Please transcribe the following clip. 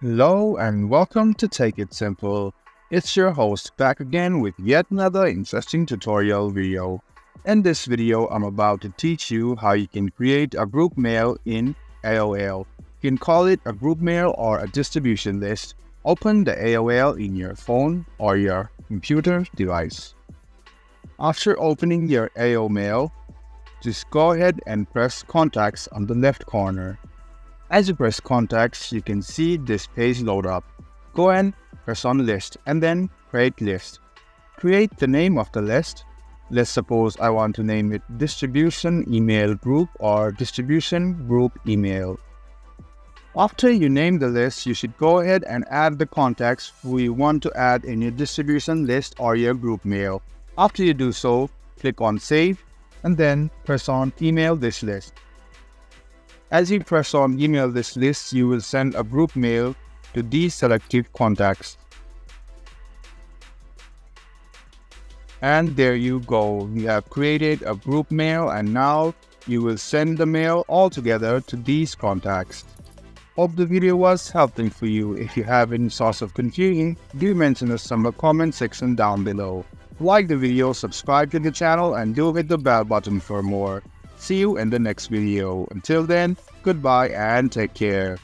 Hello and welcome to Take It Simple. It's your host back again with yet another interesting tutorial video. In this video, I'm about to teach you how you can create a group mail in AOL. You can call it a group mail or a distribution list. Open the AOL in your phone or your computer device. After opening your AOL mail, just go ahead and press Contacts on the left corner. As you press Contacts, you can see this page load up. Go and press on List and then Create List. Create the name of the list. Let's suppose I want to name it Distribution Email Group or Distribution Group Email. After you name the list, you should go ahead and add the contacts who you want to add in your distribution list or your group mail. After you do so, click on Save and then press on Email this list. As you press on Email this list, you will send a group mail to these selected contacts. And there you go. You have created a group mail and now you will send the mail all together to these contacts. Hope the video was helpful for you. If you have any source of confusion, do mention us in the comment section down below. Like the video, subscribe to the channel and do hit the bell button for more. See you in the next video. Until then, goodbye and take care.